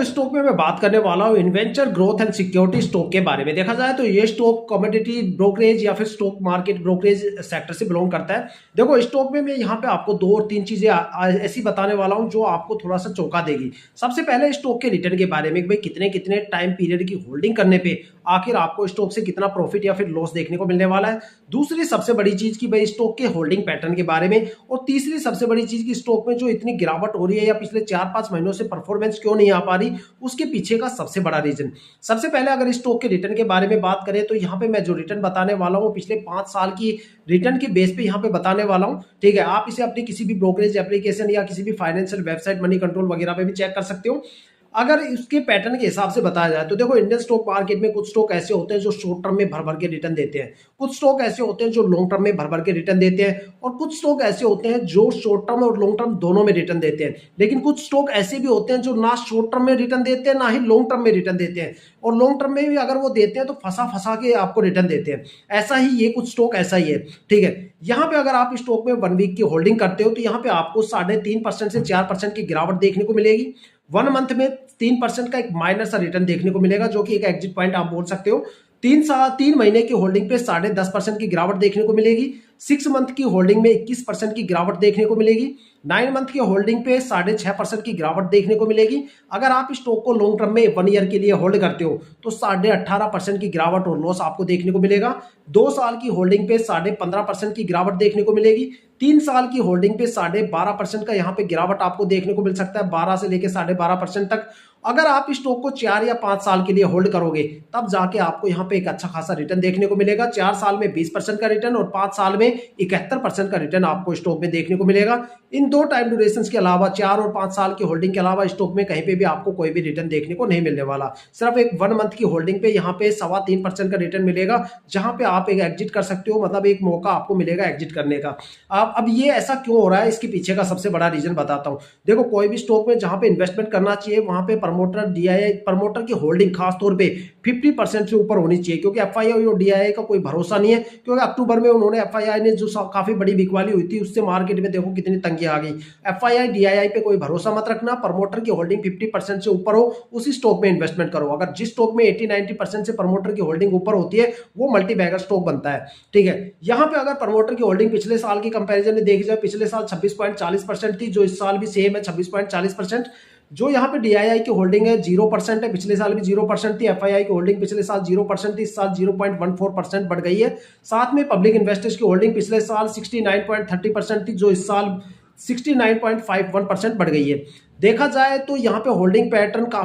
Stock में मैं बात करने वाला हूँ इन्वेंचर ग्रोथ एंड सिक्योरिटी स्टॉक के बारे में। देखा जाए तो ये स्टॉक कमोडिटी ब्रोकरेज या फिर स्टॉक मार्केट ब्रोकरेज सेक्टर से बिलोंग करता है। देखो स्टॉक में मैं यहाँ पे आपको दो और तीन चीजें ऐसी बताने वाला हूँ जो आपको थोड़ा सा चौंका देगी। सबसे पहले स्टॉक के रिटर्न के बारे में, भाई कितने कितने टाइम पीरियड की होल्डिंग करने पे आखिर आपको स्टॉक से कितना प्रॉफिट या फिर लॉस देखने को मिलने वाला है। दूसरी सबसे बड़ी चीज की भाई स्टॉक के होल्डिंग पैटर्न के बारे में। और तीसरी सबसे बड़ी चीज की स्टॉक में जो इतनी गिरावट हो रही है या पिछले 4-5 महीनों से परफॉर्मेंस क्यों नहीं आ पा रही, उसके पीछे का सबसे बड़ा रीजन। सबसे पहले अगर स्टॉक के रिटर्न के बारे में बात करें तो यहाँ पे मैं जो रिटर्न बताने वाला हूँ पिछले 5 साल की रिटर्न के बेस पे यहाँ पे बताने वाला हूँ। ठीक है, आप इसे अपनी किसी भी ब्रोकरेज एप्लीकेशन या किसी भी फाइनेंशियल वेबसाइट मनी कंट्रोल वगैरह पे भी चेक कर सकते हो। अगर इसके पैटर्न के हिसाब से बताया जाए तो देखो इंडियन स्टॉक मार्केट में कुछ स्टॉक ऐसे होते हैं जो शॉर्ट टर्म में भर भर के रिटर्न देते हैं, कुछ स्टॉक ऐसे होते हैं जो लॉन्ग टर्म में भर भर के रिटर्न देते हैं, और कुछ स्टॉक ऐसे होते हैं जो शॉर्ट टर्म और लॉन्ग टर्म दोनों में रिटर्न देते हैं। लेकिन कुछ स्टॉक ऐसे भी होते हैं जो ना शॉर्ट टर्म में रिटर्न देते हैं ना ही लॉन्ग टर्म में रिटर्न देते हैं, और लॉन्ग टर्म में भी अगर वो देते हैं तो फंसा फंसा के आपको रिटर्न देते हैं। ऐसा ही ये कुछ स्टॉक ऐसा ही है। ठीक है, यहाँ पे अगर आप स्टॉक में 1 वीक की होल्डिंग करते हो तो यहाँ पे आपको 3.5% से 4% की गिरावट देखने को मिलेगी। 1 मंथ में 3% का एक माइनर सा रिटर्न देखने को मिलेगा, जो कि एक एग्जिट पॉइंट आप बोल सकते हो। 3 महीने की होल्डिंग पे 10.5% की गिरावट देखने को मिलेगी। 6 मंथ की होल्डिंग में 21% की गिरावट देखने को मिलेगी। 9 मंथ की होल्डिंग पे 6.5% की गिरावट देखने को मिलेगी। अगर आप स्टॉक को लॉन्ग टर्म में 1 ईयर के लिए होल्ड करते हो तो 18.5% की गिरावट और लॉस आपको देखने को मिलेगा। 2 साल की होल्डिंग पे 15.5% की गिरावट देखने को मिलेगी। 3 साल की होल्डिंग पे 12.5% का यहाँ पे गिरावट आपको देखने को मिल सकता है, 12 से लेकर 12.5% तक। अगर आप स्टॉक को 4 या 5 साल के लिए होल्ड करोगे तब जाके आपको यहाँ पे एक अच्छा खासा रिटर्न देखने को मिलेगा। 4 साल में 20% का रिटर्न और 5 साल में 71% का रिटर्न आपको स्टॉक में देखने को मिलेगा। इन दो टाइम ड्यूरेशन के अलावा 4 और 5 साल की होल्डिंग के अलावा स्टॉक में कहीं पे भी आपको कोई भी रिटर्न देखने को नहीं मिलने वाला। सिर्फ एक 1 मंथ की होल्डिंग पे यहाँ पे 3.25% का रिटर्न मिलेगा, जहां पे आप एक एग्जिट कर सकते हो, मतलब एक मौका आपको मिलेगा एग्जिट करने का। अब ये ऐसा क्यों हो रहा है, इसके पीछे का सबसे बड़ा रीजन बताता हूं। देखो कोई भी स्टॉक में जहां पे इन्वेस्टमेंट करना चाहिए वहां पे प्रमोटर की होल्डिंग खासतौर पे 50% से ऊपर होनी चाहिए, क्योंकि एफआईआई और डीआईआई का कोई भरोसा नहीं है। क्योंकि अक्टूबर में उन्होंने एफआईआई ने जो काफी बड़ी बिकवाली हुई थी उससे मार्केट में देखो कितनी तंगी आ गई। एफआईआई डीआईआई पे कोई भरोसा मत रखना। प्रमोटर की होल्डिंग 50% से ऊपर हो उसी स्टॉक में इन्वेस्टमेंट करो। अगर जिस स्टॉक में 80-90% से प्रमोटर की होल्डिंग ऊपर होती है वो मल्टी बैगर स्टॉक बनता है। ठीक है, यहाँ पे अगर प्रमोटर की होल्डिंग पिछले साल की कंपैरिजन में देखी जाए, पिछले साल 26.40% थी, जो इस साल भी सेम है 26.40%। जो यहाँ पे डीआईआई की होल्डिंग है 0% है, पिछले साल भी 0% थी। एफआईआई की होल्डिंग पिछले साल 0% थी, इस साल 0.14% बढ़ गई है। साथ में पब्लिक इन्वेस्टर्स की होल्डिंग पिछले साल 69.30% थी, जो इस साल 69.51% बढ़ गई है। देखा जाए तो यहाँ पे होल्डिंग पैटर्न का